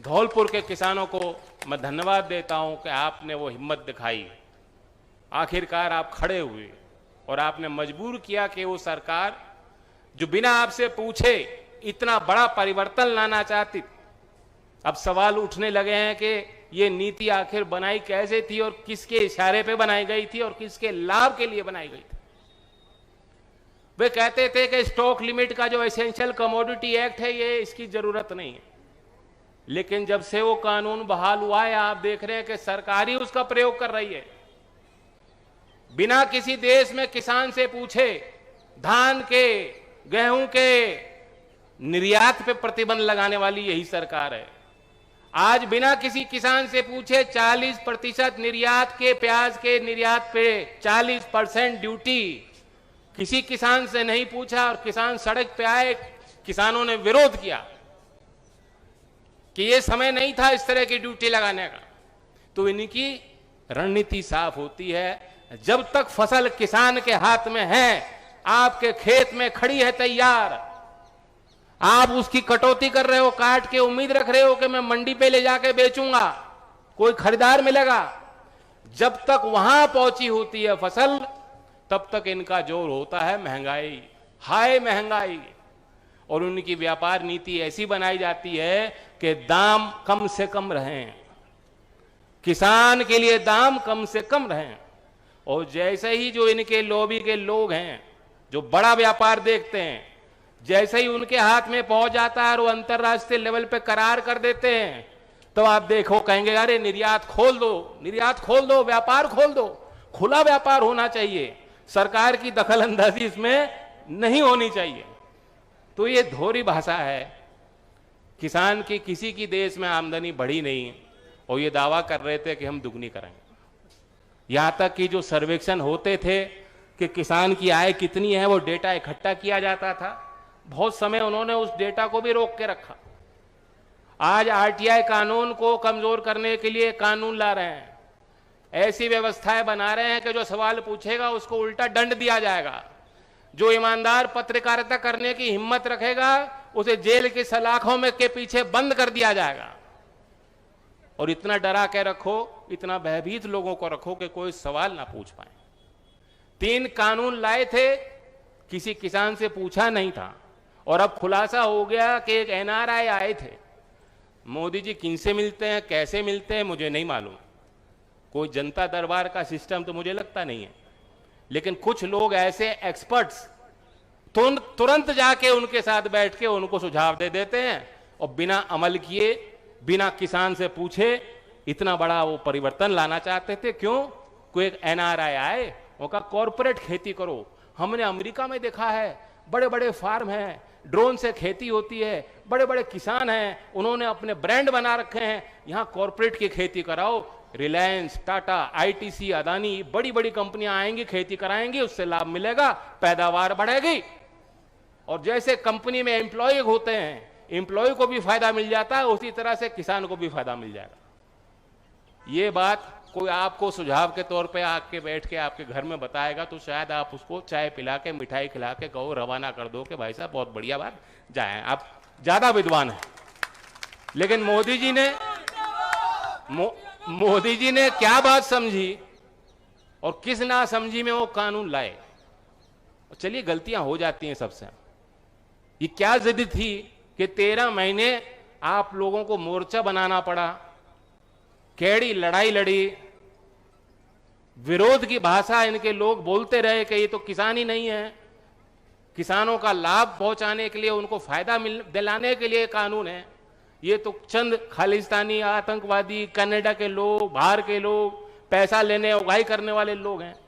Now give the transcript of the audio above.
धौलपुर के किसानों को मैं धन्यवाद देता हूं कि आपने वो हिम्मत दिखाई, आखिरकार आप खड़े हुए और आपने मजबूर किया कि वो सरकार जो बिना आपसे पूछे इतना बड़ा परिवर्तन लाना चाहती। अब सवाल उठने लगे हैं कि ये नीति आखिर बनाई कैसे थी और किसके इशारे पे बनाई गई थी और किसके लाभ के लिए बनाई गई थी। वे कहते थे कि स्टॉक लिमिट का जो एसेंशियल कमोडिटी एक्ट है ये इसकी जरूरत नहीं है, लेकिन जब से वो कानून बहाल हुआ है आप देख रहे हैं कि सरकार ही उसका प्रयोग कर रही है। बिना किसी देश में किसान से पूछे धान के, गेहूं के निर्यात पे प्रतिबंध लगाने वाली यही सरकार है। आज बिना किसी किसान से पूछे 40% निर्यात के, प्याज के निर्यात पे 40% ड्यूटी किसी किसान से नहीं पूछा और किसान सड़क पे आए, किसानों ने विरोध किया कि ये समय नहीं था इस तरह की ड्यूटी लगाने का। तो इनकी रणनीति साफ होती है, जब तक फसल किसान के हाथ में है, आपके खेत में खड़ी है तैयार, आप उसकी कटौती कर रहे हो, काट के उम्मीद रख रहे हो कि मैं मंडी पे ले जाके बेचूंगा, कोई खरीदार मिलेगा। जब तक वहां पहुंची होती है फसल, तब तक इनका जोर होता है महंगाई, हाय महंगाई। और उनकी व्यापार नीति ऐसी बनाई जाती है कि दाम कम से कम रहें, किसान के लिए दाम कम से कम रहें। और जैसे ही जो इनके लॉबी के लोग हैं जो बड़ा व्यापार देखते हैं, जैसे ही उनके हाथ में पहुंच जाता है और वो अंतर्राष्ट्रीय लेवल पे करार कर देते हैं, तो आप देखो कहेंगे अरे निर्यात खोल दो, निर्यात खोल दो, व्यापार खोल दो। खुला व्यापार होना चाहिए, सरकार की दखल अंदाजी इसमें नहीं होनी चाहिए। तो ये धोरी भाषा है। किसान की किसी की देश में आमदनी बढ़ी नहीं और ये दावा कर रहे थे कि हम दुगनी करेंगे। यहां तक कि जो सर्वेक्षण होते थे कि किसान की आय कितनी है, वो डेटा इकट्ठा किया जाता था। बहुत समय उन्होंने उस डेटा को भी रोक के रखा। आज आरटीआई कानून को कमजोर करने के लिए कानून ला रहे हैं, ऐसी व्यवस्थाएं बना रहे हैं कि जो सवाल पूछेगा उसको उल्टा दंड दिया जाएगा। जो ईमानदार पत्रकारिता करने की हिम्मत रखेगा उसे जेल की सलाखों में के पीछे बंद कर दिया जाएगा। और इतना डरा के रखो, इतना भयभीत लोगों को रखो कि कोई सवाल ना पूछ पाए। 3 कानून लाए थे, किसी किसान से पूछा नहीं था। और अब खुलासा हो गया कि एक एनआरआई आए थे। मोदी जी किनसे मिलते हैं, कैसे मिलते हैं मुझे नहीं मालूम, कोई जनता दरबार का सिस्टम तो मुझे लगता नहीं है, लेकिन कुछ लोग ऐसे एक्सपर्ट्स तुरंत जाके उनके साथ बैठ के उनको सुझाव दे देते हैं और बिना अमल किए, बिना किसान से पूछे इतना बड़ा वो परिवर्तन लाना चाहते थे। क्यों? कोई एक एनआरआई आए, वो कहा कॉर्पोरेट खेती करो। हमने अमेरिका में देखा है, बड़े बड़े फार्म हैं, ड्रोन से खेती होती है, बड़े बड़े किसान हैं, उन्होंने अपने ब्रांड बना रखे हैं, यहाँ कॉर्पोरेट की खेती कराओ। रिलायंस, टाटा, आईटीसी, अदानी, बड़ी बड़ी कंपनियां आएंगी, खेती कराएंगी, उससे लाभ मिलेगा, पैदावार बढ़ेगी। और जैसे कंपनी में एम्प्लॉय होते हैं, एम्प्लॉय को भी फायदा मिल जाता है, उसी तरह से किसान को भी फायदा मिल जाएगा। ये बात कोई आपको सुझाव के तौर पे आके बैठ के आपके घर में बताएगा तो शायद आप उसको चाय पिला के, मिठाई खिला के कहो, रवाना कर दो कि भाई साहब बहुत बढ़िया बात, जाए, आप ज्यादा विद्वान हैं। लेकिन मोदी जी ने क्या बात समझी और किस ना समझी में वो कानून लाए। चलिए गलतियां हो जाती हैं सबसे। ये क्या जिद थी कि 13 महीने आप लोगों को मोर्चा बनाना पड़ा, कैड़ी लड़ाई लड़ी, विरोध की भाषा इनके लोग बोलते रहे कि ये तो किसान ही नहीं है, किसानों का लाभ पहुंचाने के लिए, उनको फायदा दिलाने के लिए कानून है, ये तो चंद खालिस्तानी आतंकवादी, कनाडा के लोग, बाहर के लोग, पैसा लेने उगाही करने वाले लोग हैं।